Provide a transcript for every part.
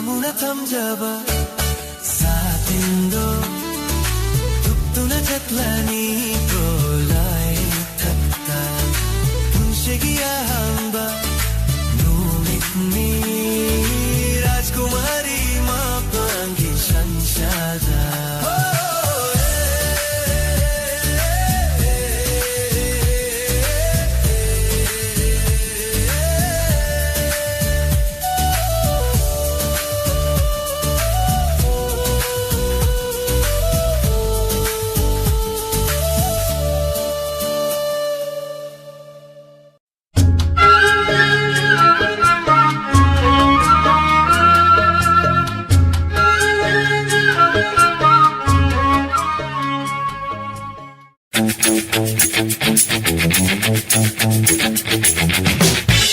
아무나 탐잡아 사진도 툭툭나 잣라니 돌아에 탔다 분식이야 한바 누릿미 राजकुमारी माँ Pangi शंशादा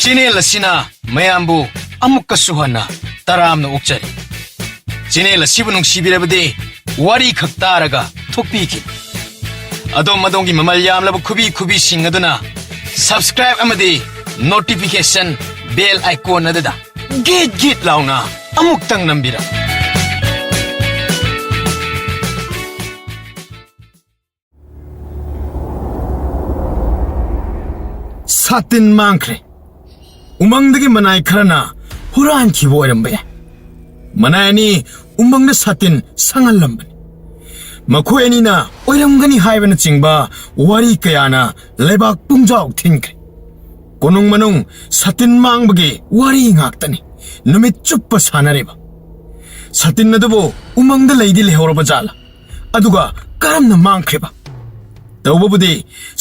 Channel asina mayambu amukka suhana taramna ukchari. Channel asibu nungsibirabadi wari khak taraga thokpiki. Adom madongi mamal yamlabu kubi sing aduna subscribe amadi notification bell icon adada git launa amuktang nambira. Satin mangkre umangdagi manai kharana huran khibo oirambe manai ani umangda satin sangalambani makhoi ani na oiramgani haibana chingba wari kayana lebak pungjaw thinkre konung manung satin mangbagi wari ngaktani numit chuppa sanareba satin nadubo umangda leidi lehoraba jala aduga karamna mangkreba tawbabudi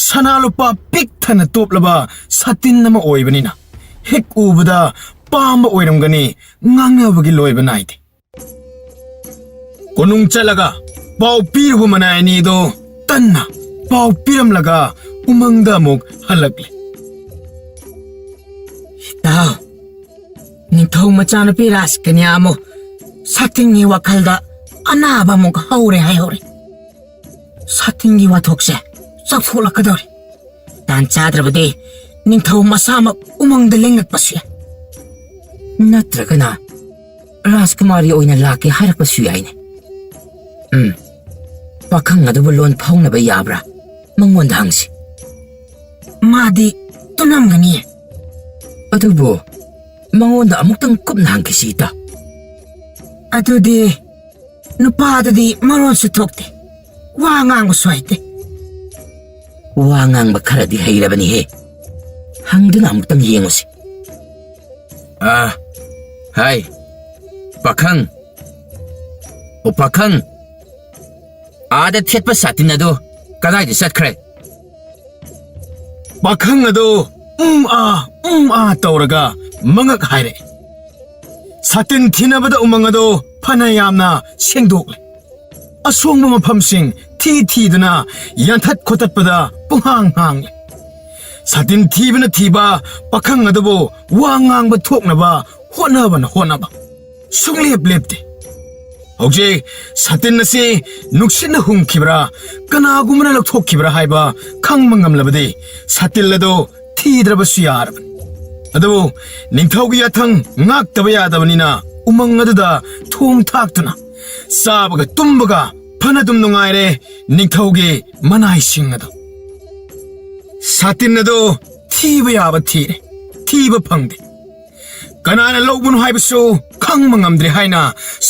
sanalupa pikthana toplaba satin nama oibanina hek ubada pamba oiramgani ngangnabagi loiba naide konung chalaga pau pirhu manayani do tanna pau piramlaga umangda muk halakle Tao ningthau machana piras kanyamo satingi wakalda anaba muk haure hayore satingi wathokse sakfola kadore tan chadrabade ningthau masama umangda lengak pasya natragana Rajkumari oina laki harak pasya aine pakhang adu lon phongna ba yabra mangonda hangsi madi tunamgani adubo mangonda amuktang kupna hangkisita adudi nupadadi maron su thokte wangang swaite wangang bakharadi heirabani he hangduna amuktang yengosi hai pakhang o pakhang ada thetpa satin adu kadai di satkre pakhang adu tawraga mangak haire satin thinabada umang adu phanayamna sengdokle asongba mafamsing thiduna yanthat khotatpada punghang hangle satin thibana thiba pakhang adubo wangang thoknaba honaba sunglep lepte hoje satin nasi nuksina humkibra kanagumna lokthokibra haiba khangmangam labade satil lado thidrabasu yarban adu ningthaugi yathang ngaktaba yadabanina umang aduda thom thaktuna sabaga tumbaga phanadum nungaire ningthaugi manai singadu satin adu thiba yaba thire thiba phangde kanana lobun haibasu khangmangamdre haina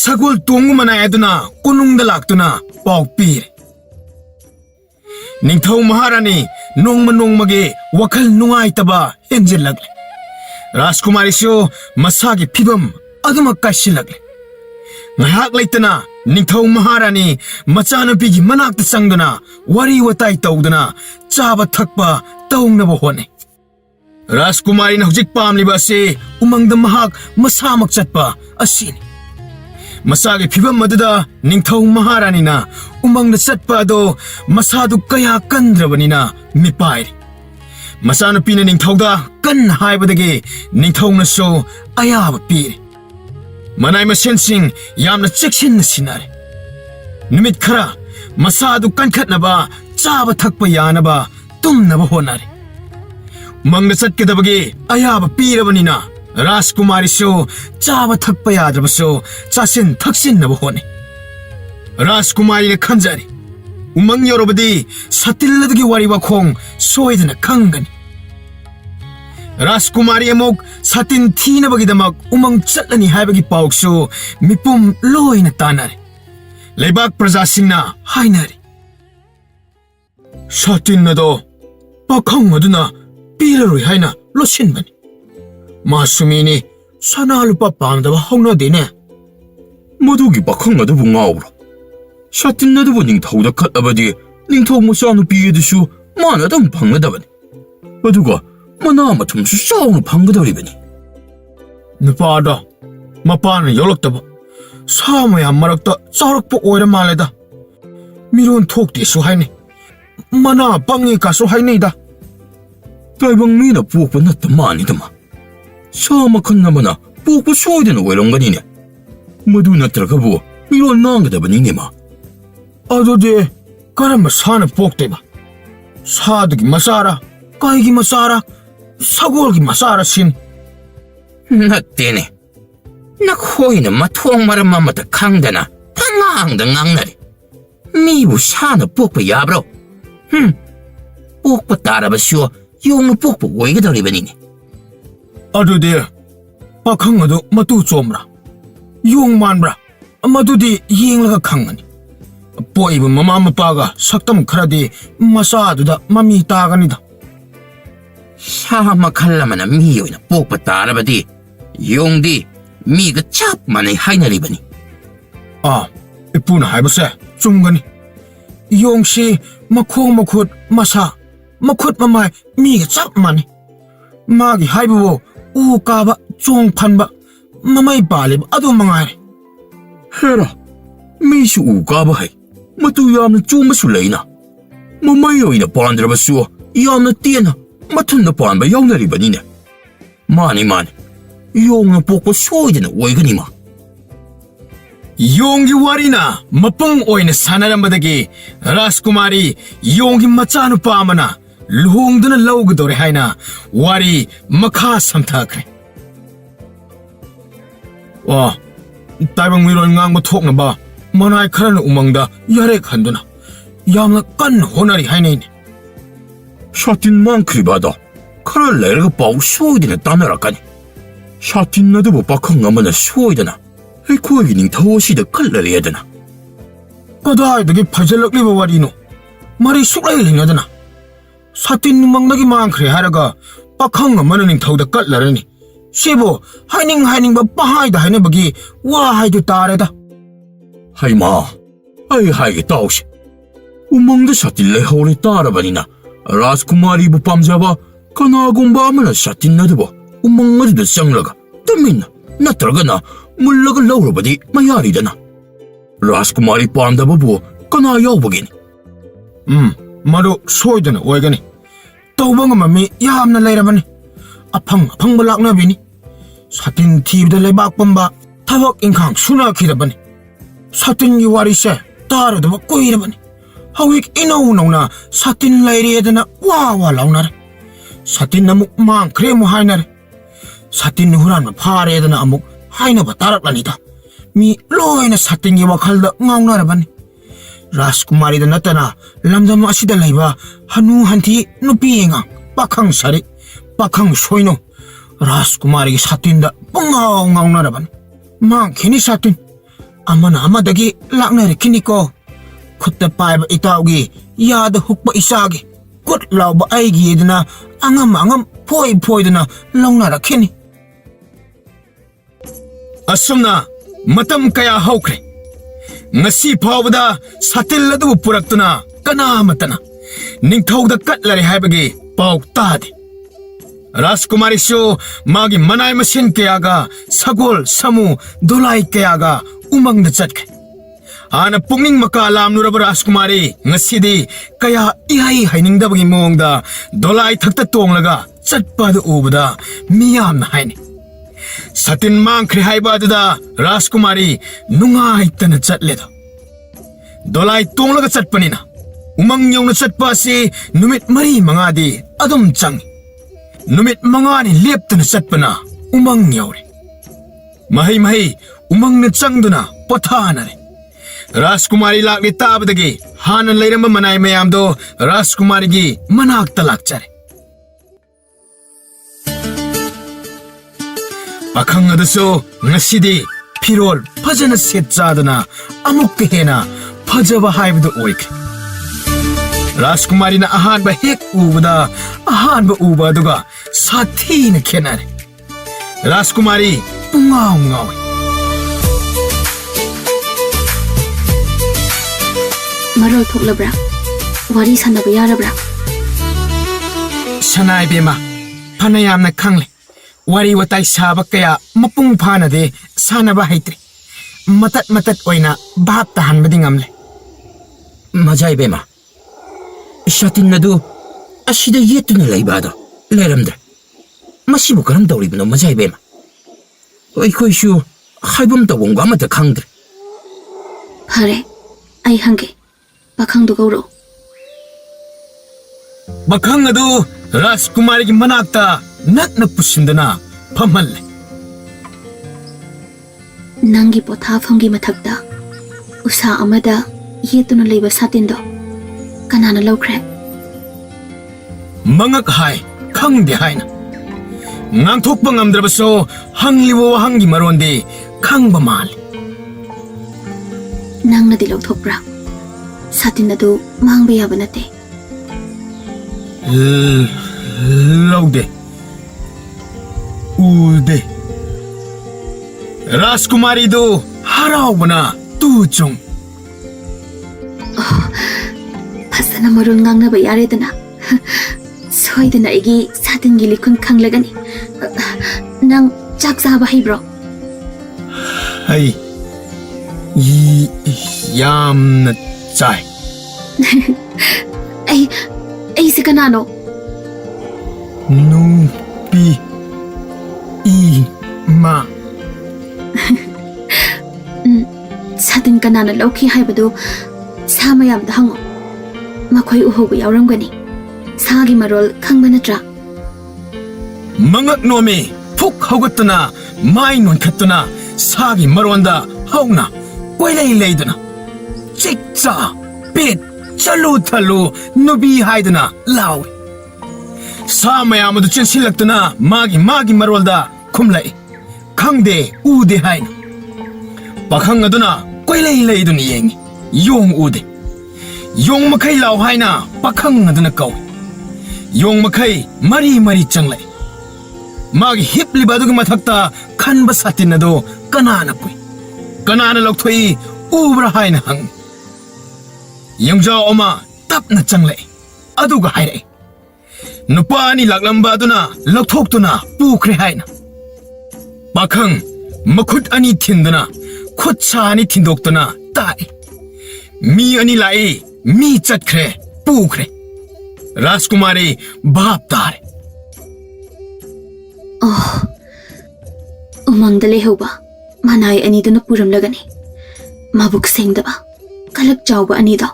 sagol tongu manai aduna konungda laktuna pawpire ningthau maharani nongmagi wakhal nungai taba henjelagle Rajkumari shu masagi phibam aduma kaisilagle ngahak leitana ningthau maharani machanapigi manakta sangduna wari watai tawduna chaba thakpa tawngnaba hone Rajkumari na hujik pamliba ase umangda mahak masamak chatpa asini masagi phibam aduda ningthau maharani na umangda chatpa do masadu kaya kandrabanina mipairi Masanapina ningthauda kan haibadagi ningthauna so ayaba pire manai masensing yamna cheksin sinare numit khara masadu kankhatnaba chaba thakpa yanaba tumnaba honare mangna chatkadabagi ayaba pirabanina राजकुमारीसु चाबा थक्पा याद्रबसु चासिन थक्सिन्नबा होने राजकुमारीने खंजरी उमंग योरबदी सतिल्लदगी वारी वाखोंग सोयदना खंगनी राजकुमारी अमुक सतिन थीनबगीदमक उमंग चटलनी हाइबगी पाउकसु मिपुम लोइना तानारे लेबाक प्रजासिंगना हाइनारी सतिन नदो पाखंग अदुना पीररुई हाइना लोसिनबनी मासुमीनी सना लुपा पामदबा हौनदेने मधुगी पाखंग अदुबु ngaubro सतिन अदुबु निंगथौदा खतबदी Ningthou मचानुपी अदुसु माना दम फंगदबनी अदुगा मना मथुमसु चाउनु फंगदौरिबनी नुपादा मपान योलक्तबा सा मयाम मरक्ता चारक्पा ओइरा मालेदा मिरोन थोक्तेसु हाइने मना पंगे कासु हाइनेदा ताइबंग मीना पोकपा नत्ता मानिदमा सा मखन अमना पोकपा सोइदना ओइरंगनीने मधु नत्रगबु मिरोन नांगदबनीने मा अदुदे करम साना पोक्तेबा सादगी मसारा काइगी मसारा सगोलगी मसारा सिन नत्तेने नखोइना मथोंग मरम अमता खंगदना पंगांगदा ngangnari मीबु साना पोकपा याब्रो पोकपा तारबसु योंगनु पोकपा ओइगदौरिबनीने अदुदे पाखंग अदु मतु चोमरा योंग मानब्रा मदुदी येंगलगा खंगनी पोइबु ममा मपागा सक्तम खरदी मसादुदा ममी तागनीदा सा मखल अमना मी ओइना पोकपा तारबदी योंगदी मीगा चप मानै हाइनरिबनी इपुना हाइबसे चुंगनी योंगसी मखोंग मखुत मसा मखुत ममाय मीगा चप मानै मागी हाइबु उ काबा चोंग फनबा ममै पालिब अदु मंगारे हेरा मीसु उकाबा है मतु यामना चुमसु लेना ममै ओइना पांद्रबसु यामना तेना मथुन पानबा याउनरिबनीने माने माने योंगना पोकपा सोइदना ओइगनीमा योंगी वारीना मपुंग ओइना सानरमबदगी राजकुमारी योंगी मचानुपा अमना लुहोंगदुना लौगदोरे हाइना वारी मखा समथाखरे वा ताइबंग मिरोन ngang थोकनबा मनाय खरन उमंगदा यारे खंदुना यामना कन होनरी हाइनेने शातिन मांख्रिबादा खरा लेरगा पाउ सोइदना तानरकनी शातिन अदुबु पाखंग अमना सोइदना अैखोइगी निंगथौसिदा कल्लरेदना कदाइदगी फजलक्लिबा वारीनो मरी सुक्लै लिंगदना सातिन मंगदगी मांख्रे हारगा पाखंग अमना निंगथौदा कल्लरनी सिबो हाइनिंग पहाइदा हाइनबगी वा हाइदु तारेदा हाइमा अै हाइगे ताउसे उमंगदा शातिन लेहौरे तारबनिना राजकुमारी बु पामजाबा कनागुंबा अमना शातिन अदुबु उमंग अदुदा चंगलगा तमिना नत्रगना मुल्लगा लौरबदी मयारिदना राजकुमारी पामदबबु कना यावबगिनी मदु सोइदना ओइगनी तौबंग मम्मी यामना लेरबनी अफंग लाक्नबिनी सातिन थीबदा लेबाक पम्बा थबक इंखांग सुनाखिरबनी सातिनगी वारीसे तारदबा कोइरबनी हविक इनौ नौना सातिन लेरेदना वा लाउनरे सातिन अमुक मांख्रे मु हाइनरे सातिन हुरान फारेदना अमुक हाइनबा तारक्लनिदा मी लोइना सातिनगी वखलदा ngaunarabani राजकुमारीदा नतना लमदम असिदा लेबा हनु हन्थि नुपींगा पाखंग सरी पाखंग सोइनो राजकुमारी सातिनदा पंगाव ngaunarabani मांखिनी सातिन अमना अमदगी लाक्नरे खिनिको खुत्ता पाइबा इताउगी याद हुक्पा इसागी कुट लाउबा आइगी एदना angam फोइदना लौनरखिनी असुमना मतम कया हौख्रे ngasi phawda satil adu puraktuna kana matana ningthauda katlare haibagi pau tade राजकुमारी सो मागी मनाय मसिन कयागा सगोल समू दुलाई कयागा उमंग चटखे आना पुंगिंग मका लामनुरब राजकुमारी ngasiदी कया इहाई हाइनिंगदबगी मोंगदा दोलाई थक्ता तोंगलगा चटपाद उबदा मियाम हाइनी सतिन मांख्रे हाइबाददा राजकुमारी नुंगाई तना चटलेदा दोलाई तोंगलगा चटपनिना उमंग यौना चटपासी नुमित मरी मंगादी अदुम चंग नुमित मंगानी लेप्तना चटपना उमंग यावरे महै महै उमंगना चंगदुना पोथानरे राजकुमारी लागे ताबदगे हान लेरम मनाई मयामदो राजकुमारी गी मनाक्ता लाक्चरे पाखंग अदसो ngasidi फिरोल फजन सेट चादना अमुक हेना फजब हाइबदो ओइक राजकुमारी ना अहान बा हेक उबदा अहान बा उबा दुगा साथी न खेनारे राजकुमारी पुंगाव ngaw मरोल थोक्लब्रा वारी सानब यारब्रा सनाय बेमा फनयामना खंगले वारी वताई साब कया मपुंग फानदे सानबा हैत्रे मतत मतत ओइना बाप तहनबदि ngamle मजाई बेमा शातिन नदु असिदा येतुना लैबादो लेरमदे मसिबु करम तौरिबनो मजाई बेमा ओइखोइसु हाइबम तबोंग अमत खंगद्रे फरे आई हंगे पाखंग दु गौरो बखंग अदु राजकुमारी की मनाक्ता नक्न पुसिंदना फमल्ले नंगी पोथाफंगी मथक्ता उसा अमदा येतुना लेबा सातिंदो कनाना लौख्रे मंगक हाय खंगदे हायना ngangthokpa ngamdrabaso hangliwo hangi maronde khangba mal नंगना दि लौथोक्ब्रा सातिन अदु मांगबा याबा नते laude ude राजकुमारी दो हरावना तू chung फसना मरुन ngangnaba yaredana सोइदना एगी सातिन गी लिखुन खंगलगनी नंग चाक जाबा हिब्रो hai yamna chai ऐ से कनानो nu pi i ma सातिन कनाना लौखी हाइबदो सामयाम दा हंगो मखोय उहोबु यावरमगनी सागी Marol खंगबा नत्रा mangak nome phuk hogatna mai non khatna sagi maronda hauna koilai leiduna chikcha pet chalu thalu nubi haiduna law samaya madu chinsilaktuna magi marolda khumlai khangde ude haina pakhang aduna koilai leiduna yeng yong ude yong makai law haina pakhang aduna kaw yong makai mari changlai मागी हिपली बादुगी मथक्ता खनबा सातिनदो कनाना पुई कनाना लौथोई उब्रा हाइना हंग यंगजा ओमा तपना चंगले अदुगा हाइरे नुपानी लागलंबा अदुना लौथोक्तुना पुख्रे हाइना पाखंग मखुट अनि थिंदना खुद सानी थिंदोक्तुना ताई मी अनि लाई मी चटख्रे पुख्रे राजकुमारी बाप तारे उमंगद लेहौबा मनाई अनीदुना पुरमलगनी माबुक सेंगदबा कलक चावबा अनीदो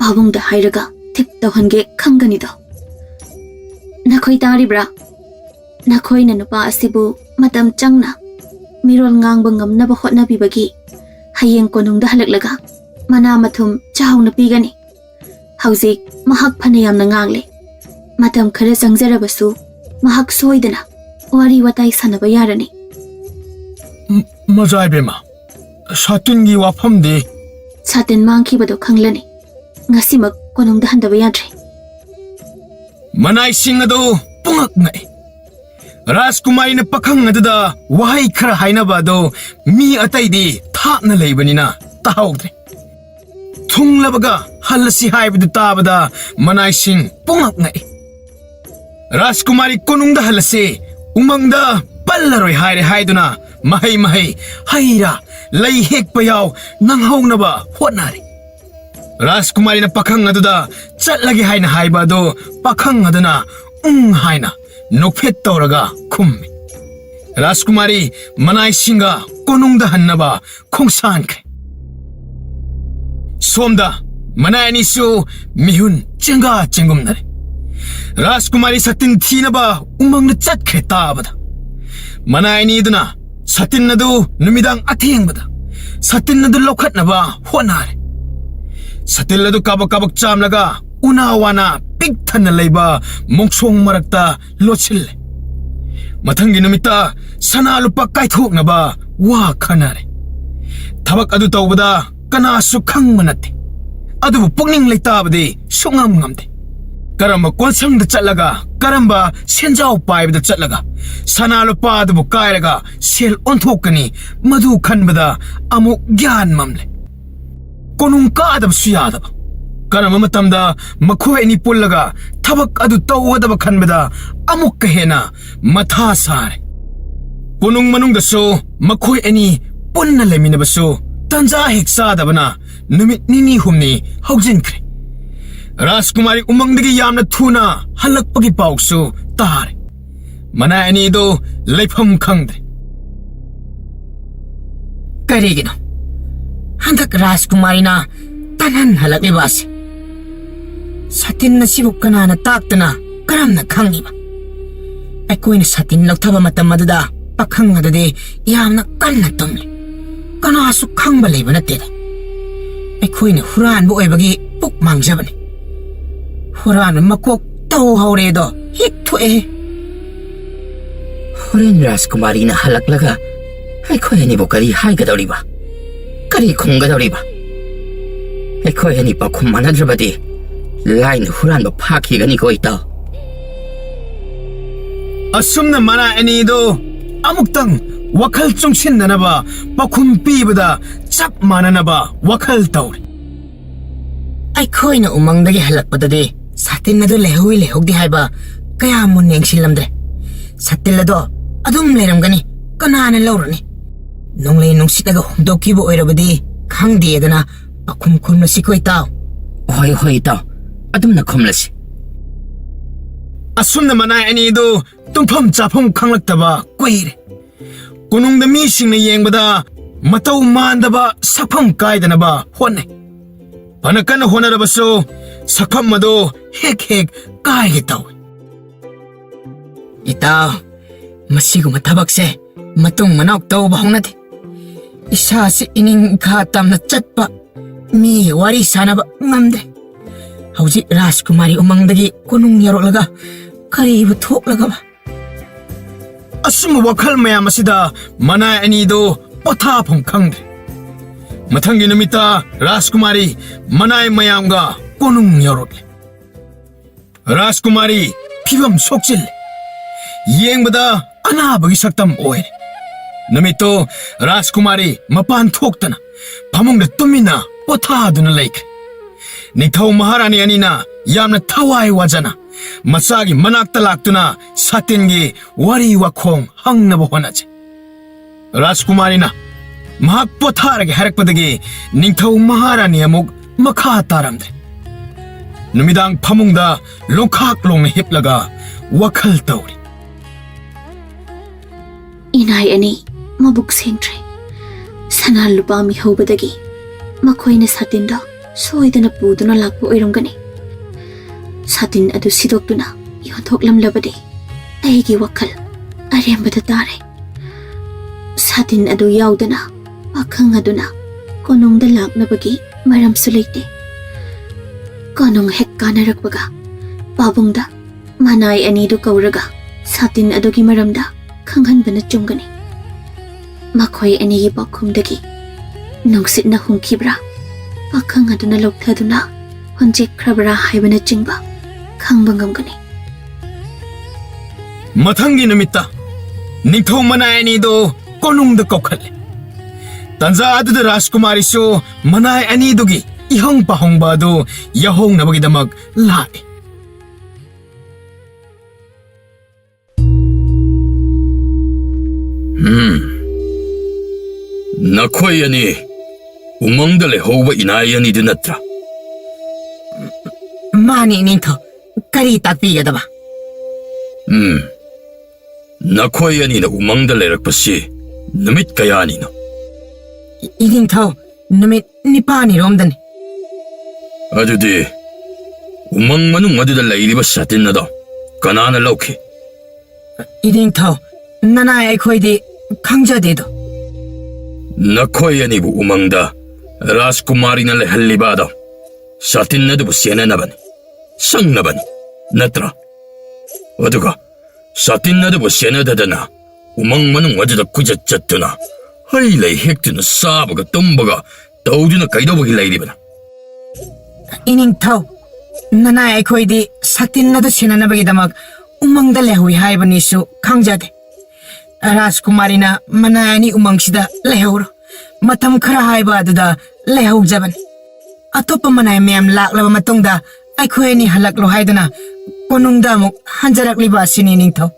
पाबुंगदा हाइरगा थिप तौहनगे खंगनीदो नखोई तारिब्रा नखोई नुपा असिबु मतम चंगना मिरोल ngang ngamnaba hotnabibagi hayeng konungda halaklaga mana mathum chahawna pigani hauzik mahak phanayamna ngangle matam khara changjarabasu mahak soidana wari watai sanaba yarani मजाय बेमा सातिनगी वाफम दे सातिन मांगखिबदो खंगलनी ngasimak konungda handaba yadre मनाई सिंह अदो पुंगक नै राजकुमारी ने पखंग अदुदा वहाई खरा हाइनबा दो मी अतैदि थापना लेबनिना ताहौद्रे थुंगलबगा हलसी हाइबदु ताबदा मनाई सिंह पुंगक नै राजकुमारी कोनुंगदा हलसे उमंगदा पल्लरोय हाइरे हाइदुना महै महै हाइरा लै हेक पयाव नंगहौनबा होनारे राजकुमारी ने पखंग अदुदा चटलगे हाइना हाइबा दो पखंग अदुना हाइना नोफेट तौरगा खुम्मे राजकुमारी मनाई सिंगा कोनुंगदा हन्नबा खोंसानखे सोमदा मनाई निसु मिहुन चेंगा चेंगुमनरे राजकुमारी सतिन थीनबा उमंग चटखे ताबदा Manaini satin na do numidang ating bada. Satin na do lokat na ba honare. Satin na do kabak cham laga unawa na pigtan na layba mongsong marakta lochil. Matang ginamita sana lupa kaithok na ba wa kanare. Tabak adu tau bada kana sukhang manate. Adu pugning layta bade sungam ngamde. Karamba konsang da chatlaga karamba senjao pai da chatlaga sana lupa adu kairaga sel onthokani madu khanbada amuk gyan mamle. Konung ka adab suyadaba. Karama matamda makhoi ni pullaga tabak adu tawwadaba khanbada amuk kahena matha sare. Punung manung da so makhoi ani punna leminaba so tanja heksa dabana numit nini humni haujinkre. Rajkumari umangdagi yamna thuna halakpagi pauksu tare. Mana ani do leifam khangdre. Karigino handak Rajkumari na tanan halak ibase. Satin na sibuk kanana taktana karam na khangiba. Akoy na satin lagtaba matam madada pakhang adade yamna kanna tumle. Kana su khang balay ba natte. Akoy na huran bu oybagi puk mangjabani. Huran makok taw hawre do hik thue. Huren Rajkumari na halak laga akoy ni bokari hay gadawriba. Kari khung gadawriba. Akoy ni pakhum manadrabadi lain huran ba phaki gani ko ita. Asumna mana ani do amuktang wakal chungsin na ba pakhum pibada chap manana ba wakal tawre. Akoy na umangdagi halakpadade satin na do lehui lehogdi hayba kaya mo nengsilamdre. Satin na do adum leramgani kanana lawrani. Nung lay nung sitaga humdokibo oirabadi khangdi edana pakhum khumna sikoy tao. Hoy hoy ita. Adum na khumlasi. Asumna mana ani do tumpham chapam khanglaktaba koire. Kunung da mi sing na yengbada matau mandaba sapham kaidana ba honne. Panakan honaraba so sakham mado hek kai taw. Itaw, masiguma tabakse matung manok taw ba hongnati. Isa si ining khatam na chatpa mi wari sana ba ngamde. Hauji Rajkumari umangdagi kunung yarolaga karibu thoklaga ba. Asum wakal mayam asida mana ani do pothapam khangde. Mathangi numita Rajkumari manai mayamga kunung yarole. Rajkumari phibam sokchil. Yengbada anabagi saktam oire. Numito Rajkumari mapan thoktana phamungda tumina pothaduna leikre. Nithau Maharani anina yamna thawai wajana masagi manakta laktuna satingi wari wakhong hangnaba honaje. Rajkumari na mahak potharage harakpadagi Nithau Maharani amuk makha taramdre. Numidang phamungda longkhak long hiplaga wakhal tawri. Inay ani mabuk sengtre. Sanal lupa mi hobadagi makoy na satin do soidana puduna lakpo oirongani. Satin adu sidoktuna yonthoklam labadi aigi wakal arembada tare. Satin adu yaudana pakhang aduna konongda laknabagi maram suleite. Konong hek kanarakbaga pabungda manay anidu kauraga satin adugi maramda khanghanbana chungani. Makoy anigi pakhumdagi nungsit na hungkibra pakhang aduna lokthaduna honjek khrabra haibana chingba khangbangam gani. Mathangi numita Nithau manai ani do konung da kokhalle. Tanja adu da Rajkumari so manai ani dogi ihong pahong ba do yahong nabagi damak lai. Nakoy ani umangda lehoba inay ani dinatra. Mani ninto kari takpiyadaba. Nakoy ani na umangda lerakpasi namit kaya ni no. Ininto numit nipani romdani. Adudi umang manung aduda lairiba satin na do kanana lauki. Ininto nana ai khoi di khangja de do Nakhoi anibu umangda Rajkumari na lehalibado. Satin na dubu siya na bani. Sang na bani. Natra. Aduga, satin na dubu siya na dadana. Umang manong wadada kujat-jat na. Hay lay hekto na sabaga tumbaga. Tawdo na kaido bagilay di ba na? ining thau nana ai khoi di satin na do sina na bagi damag umang da lehui hai bani su khangja de Rajkumari na manani umang sida lehoro matam khara hai ba da lehau jaban atopa manai mem lak laba matong da ai khoi ni halak lo hai dana konung da muk hanjarak li ba sini ning thau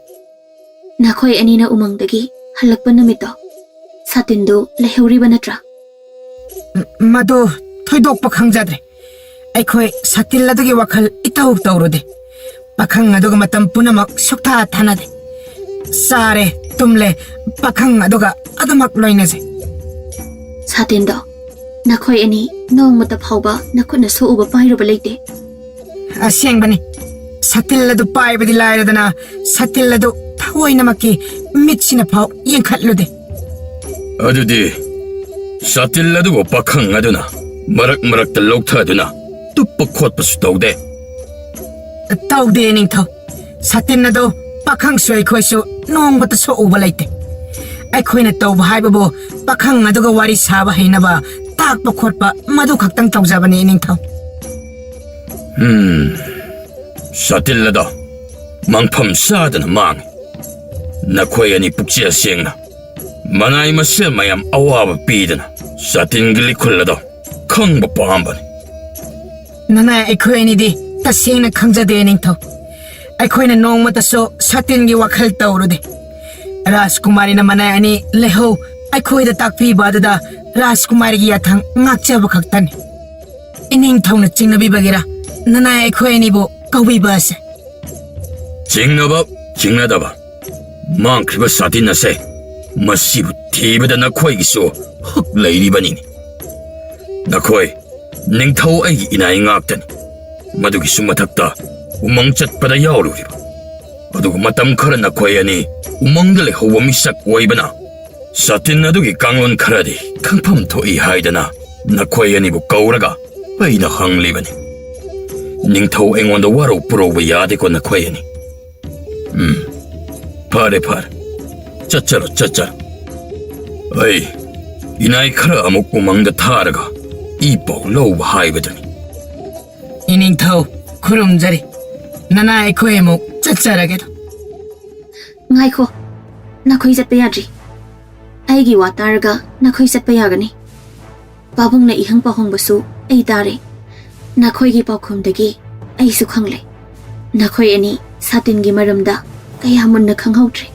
Nakhoi anina umangdagi halakpa namito. Satindu leheuri banatra. mado thoidok pa khangja de ai khoi satil la dagi wakhal itau tawro de pakhang aduga matam punamak sokta thana de sare tumle pakhang aduga adamak loina je Satindo. Nakhoi ani nong mata phauba nakhuna so uba pairuba leite. asyang bani satil la du pai badi lai dana satil la du thawai namaki mitsina phau yenkhat lo de Adudi, satil na dubu pakhang aduna. Marak talok ta aduna. Tupak kwat pasu tawde. tau de ning thau satil na do pakhang swai khoi su nong bata so uba leite ai khoi na tau bhai babo pakhang aduga wari saba haina ba tak pa khot pa madu khaktang tau jabani ning thau Satil na da. Mangpam sada na mang. Nakhoi ani puksiya siyang na. Manay masya mayam awaba pida na. Satin gilikul na da. Kang bapamban. nana ai khoi ni di taseng na khangja de ning thau ai khoi na nong mata so satin gi wakhal tawro de Rajkumari na manai ani leho ai khoi da takpi ba da Rajkumari gi athang ngakcha ba khaktan ining thau na chingna bi bagera nana ai khoi ni bo kawi ba se Jingna da ba. Mang kriba satin na se. Masibu tiba da nakhoi giso. Hak layri ba nini. Nakhoi, ning thau ay inay ngaktan. Madugi sumatakta. Umang chat pada yauro riba. Adugo matam kara nakhoi ani. Umang dali hawa misak way ba na. Satin na dugi kanglon kara di. Kangpam to ihay da na. Nakhoi ani bu kauraga. Ay na hangli ba ni. Ning thau ay wanda waro puro ba yadi ko nakhoi ani. Pare. Chacharo. Ay, inay kara amok umang da taraga. Ipaw low hai ba dani. ining thau khurum jari nana ai khoi mo chachara ge Ngaiko. Nakhoi satpa yadri. Aigi wa targa nakhoi satpa yagani. Babung na ihang pahong basu ay tare. Nakhoi gi pakhumdagi ay su khangle. Nakhoi ani satin gi maramda kaya mun na khanghaudre.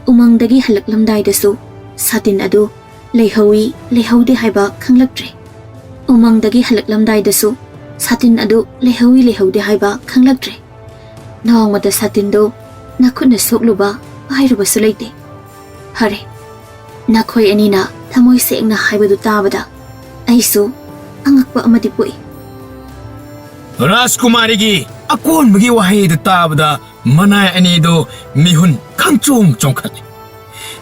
Umangdagi halaklamdai dasu satin adu lehaudi haiba khanglaktre. Umangdagi halaklamdai dasu satin adu lehaudi haiba khanglaktre. Nawang mata satin do nakhuna sokluba hairuba sulaite. Hare. Nakhoi anina thamoi sengna haibadu tabada aisu angakpa amadi pui. Rajkumari gi akon magi wahai da tabda manai ani do mihun khangchong chongkhat.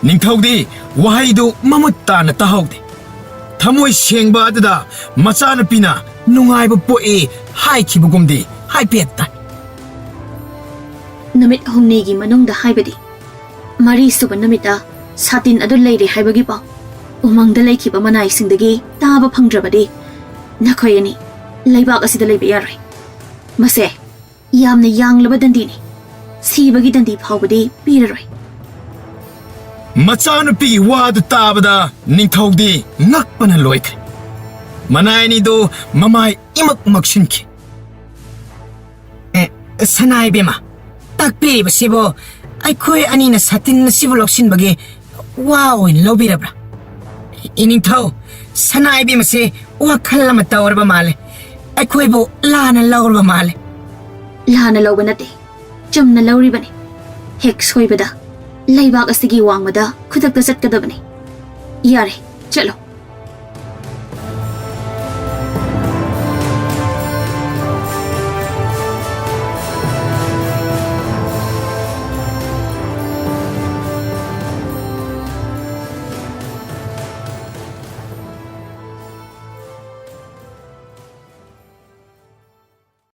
Ningthau di wahai do mamut ta na tahawde. Thamoi sengba adada machana pina nungai ba poi hai khibugumdi hai petta. Namit humnegi manung da haibadi. Mari suba namita satin adu leire haibagi pa. Umang da leiki ba manai singdagi taba phangdrabadi. Nakhoi ani leibak asida leiba yarai. Mase yamna yanglaba dandini. Sibagi dandi phawbadi pirarai. Machanupi wadu tabada ningthau di ngakpana loikre. Manai ni do mamai imak makshinki. sanai bema takpi basibo ai khoi ani na satin na sibo loksin bagi wow in lobirabra ining thau sanai bema se wa khalla mata orba male ai khoi bo lana lawrba male Lana lawba nate. Jamna lawri bani. Hek soibada. Leibak asigi wangmada kudak da satkadabani. Yare, chalo.